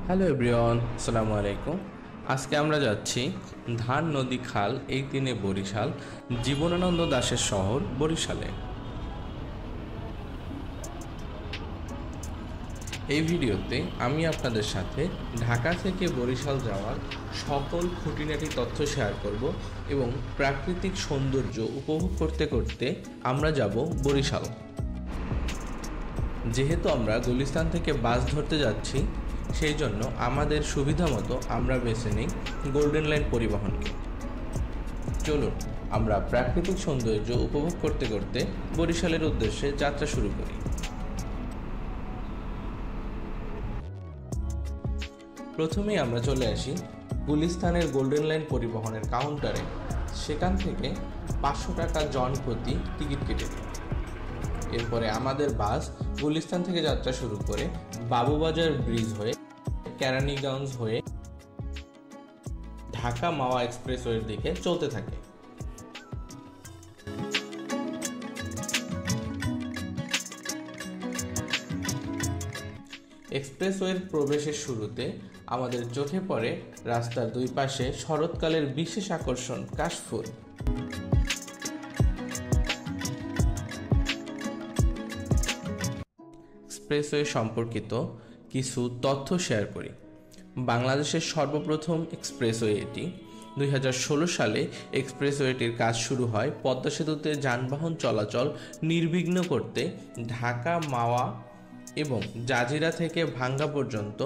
Hello everyone, আসসালামু আলাইকুম। আজকে আমরা যাচ্ছি ধান নদী খাল এই দিনে বরিশাল, জীবনানন্দ দাশের শহর বরিশালে। এই ভিডিওতে আমি আপনাদের সাথে ঢাকা থেকে বরিশাল যাওয়ার সকল খুঁটিনাটি তথ্য শেয়ার করব এবং প্রাকৃতিক সৌন্দর্য উপভোগ করতে করতে আমরা যাব বরিশাল। যেহেতু আমরা গুলিস্তান থেকে বাস ধরতে যাচ্ছি, সেই জন্য আমাদের সুবিধা মতো আমরা বেছে নিই গোল্ডেন লাইন পরিবহনকে। চলুন আমরা প্রাকৃতিক সৌন্দর্য উপভোগ করতে করতে বরিশালের উদ্দেশ্যে যাত্রা শুরু করি। প্রথমেই আমরা চলে আসি গুলিস্তানের গোল্ডেন লাইন পরিবহনের কাউন্টারে। সেখান থেকে 500 টাকা জন প্রতি টিকিট কেটে নিই। এরপরে আমাদের বাস গুলিস্তান থেকে যাত্রা শুরু করে বাবুবাজার ব্রিজ হয়ে কেরানীগঞ্জ হয়ে ঢাকা মাওয়া এক্সপ্রেসওয়ের দিকে চলতে থাকে। এক্সপ্রেসওয়ের প্রবেশের শুরুতে আমাদের চোখে পড়ে রাস্তার দুই পাশে শরৎকালের বিশেষ আকর্ষণ কাশফুল। এক্সপ্রেসওয়ে সম্পর্কিত কিছু তথ্য শেয়ার করি। বাংলাদেশের সর্বপ্রথম এক্সপ্রেসওয়ে এটি। 2016 সালে এক্সপ্রেসওয়েটির কাজ শুরু হয় পদ্মা সেতুতে যানবাহন চলাচল নির্বিঘ্ন করতে। ঢাকা মাওয়া এবং জাজিরা থেকে ভাঙ্গা পর্যন্ত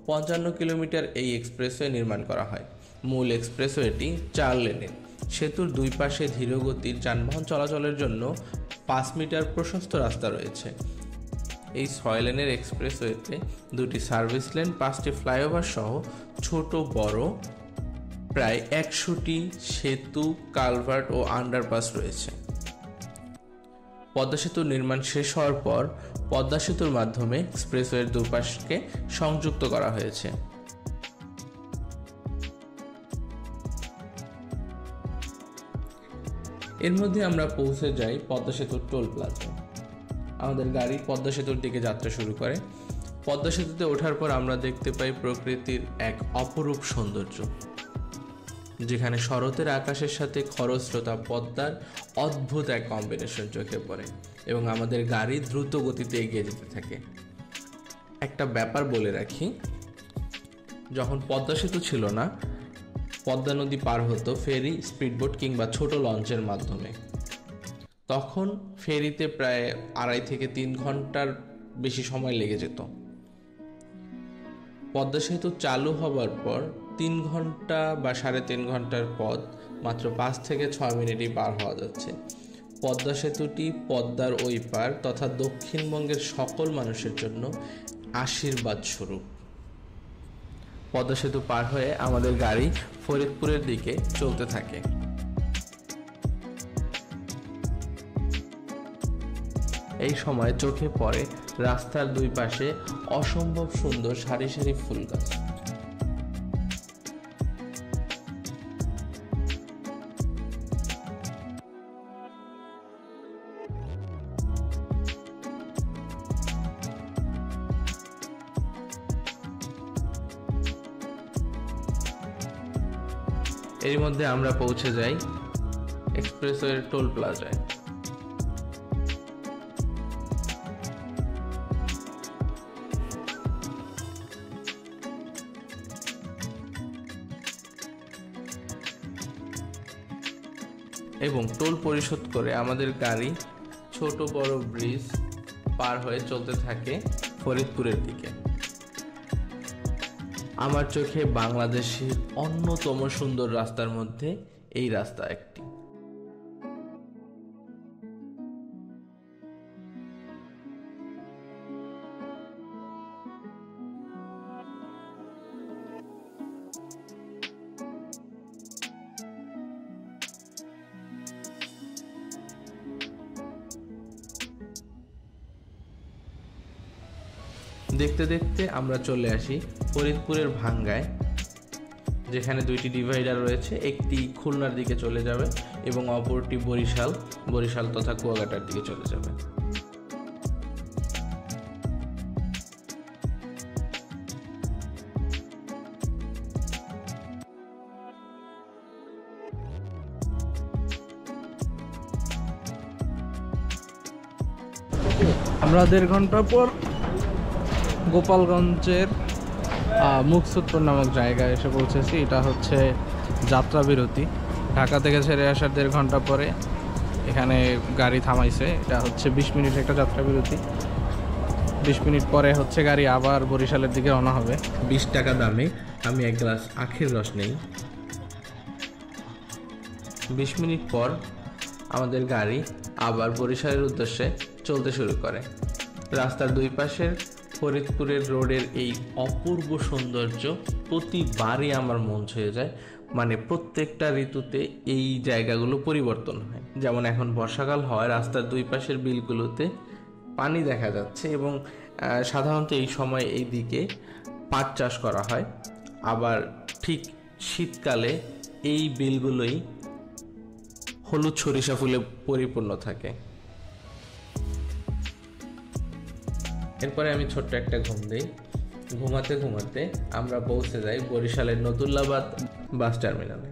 55 কিলোমিটার এই এক্সপ্রেসওয়ে নির্মাণ করা হয়। মূল এক্সপ্রেসওয়েটি 4 লেনের। সেতুর দুই পাশে ধীরগতির যানবাহন চলাচলের জন্য 5 মিটার প্রশস্ত রাস্তা রয়েছে। এই 6 লেনের এক্সপ্রেসওয়েতে 2টি সার্ভিস লেন, 5টি ফ্লাইওভার সহ ছোট বড় প্রায় 100টি সেতু, কালভার্ট ও আন্ডারপাস রয়েছে। পদ্মা সেতুর নির্মাণ শেষ হওয়ার পর পদ্মা সেতুর মাধ্যমে এক্সপ্রেসওয়ের দুপাশকে সংযুক্ত করা হয়েছে। এর মধ্যে আমরা পৌঁছে যাই পদ্মা সেতুর টোল প্লাজা। আমাদের গাড়ি পদ্মা সেতুর দিকে যাত্রা শুরু করে। পদ্মা সেতুতে ওঠার পর আমরা দেখতে পাই প্রকৃতির এক অপরূপ সৌন্দর্য, যেখানে শরতের আকাশের সাথে খরস্রোতা পদ্মার অদ্ভুত এক কম্বিনেশন চোখে পড়ে এবং আমাদের গাড়ি দ্রুত গতিতে এগিয়ে যেতে থাকে। একটা ব্যাপার বলে রাখি, যখন পদ্মা সেতু ছিল না, পদ্মা নদী পার হতো ফেরি, স্পিডবোট কিংবা ছোট লঞ্চের মাধ্যমে। তখন ফেরিতে প্রায় 2.5 থেকে 3 ঘন্টার বেশি সময় লেগে যেত। পদ্মা সেতু চালু হবার পর 3 ঘন্টা বা 3.5 ঘন্টার পথ মাত্র 5 থেকে 6 মিনিটই পার হওয়া যাচ্ছে। পদ্মা সেতুটি পদ্মার ওই পার তথা দক্ষিণবঙ্গের সকল মানুষের জন্য আশীর্বাদ স্বরূপ। পদ্মা সেতু পার হয়ে আমাদের গাড়ি ফরিদপুরের দিকে চলতে থাকে। এই সময় চোখে পড়ে রাস্তার দুই পাশে অসম্ভব সুন্দর সারি সারি ফুল গাছ। এর মধ্যে আমরা পৌঁছে যাই এক্সপ্রেসওয়ের টোল প্লাজায়। এবং টোল পরিশোধ করে আমাদের গাড়ি ছোট বড় ব্রিজ পার হয়ে চলতে থাকে ফরিদপুরের দিকে। আমার চোখে বাংলাদেশের অন্যতম সুন্দর রাস্তার মধ্যে এই রাস্তা একটি। দেখতে দেখতে আমরা চলে আসি ফরিদপুরের ভাঙ্গায়, যেখানে 2টি ডিভাইডার রয়েছে। একটি খুলনার দিকে চলে যাবে এবং অপরটি বরিশাল তথা কুয়াকাটার দিকে চলে যাবে। আমরা 1.5 ঘন্টা পর গোপালগঞ্জের মুকসুদপুর নামক জায়গায় এসে পৌঁছেছি। এটা হচ্ছে যাত্রা বিরতি। ঢাকা থেকে ছেড়ে আসার 1.5 ঘন্টা পরে এখানে গাড়ি থামাইছে। এটা হচ্ছে 20 মিনিট একটা যাত্রা বিরতি। 20 মিনিট পরে হচ্ছে গাড়ি আবার বরিশালের দিকে রওনা হবে। 20 টাকা দামে আমি এক গ্লাস আখের রস নেই। 20 মিনিট পর আমাদের গাড়ি আবার বরিশালের উদ্দেশ্যে চলতে শুরু করে। রাস্তার দুই পাশের ফরিদপুরের রোডের এই অপূর্ব সৌন্দর্য প্রতিবারই আমার মন ছুঁয়ে যায়। মানে প্রত্যেকটা ঋতুতে এই জায়গাগুলো পরিবর্তন হয়। যেমন এখন বর্ষাকাল হয়, রাস্তার দুই পাশের বিলগুলোতে পানি দেখা যাচ্ছে এবং সাধারণত এই সময় এই দিকে পাট চাষ করা হয়। আবার ঠিক শীতকালে এই বিলগুলোই হলুদ সরিষা ফুলে পরিপূর্ণ থাকে। এরপরে আমি ছোট্ট একটা ঘুম দিই। ঘুমাতে ঘুমাতে আমরা পৌঁছে যাই বরিশালের নতুল্লাবাদ বাস টার্মিনালে।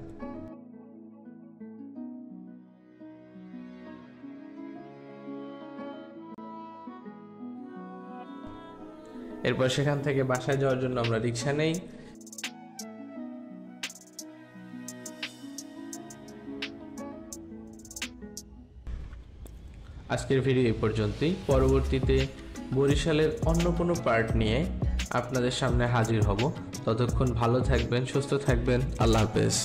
এরপর সেখান থেকে বাসায় যাওয়ার জন্য আমরা রিক্সা নেই। আজকের ভিডিও এই পর্যন্তই। পরবর্তীতে বরিশালের অন্য কোনো পার্ট নিয়ে আপনাদের সামনে হাজির হব। ততক্ষণ ভালো থাকবেন, সুস্থ থাকবেন। আল্লাহ হাফেজ।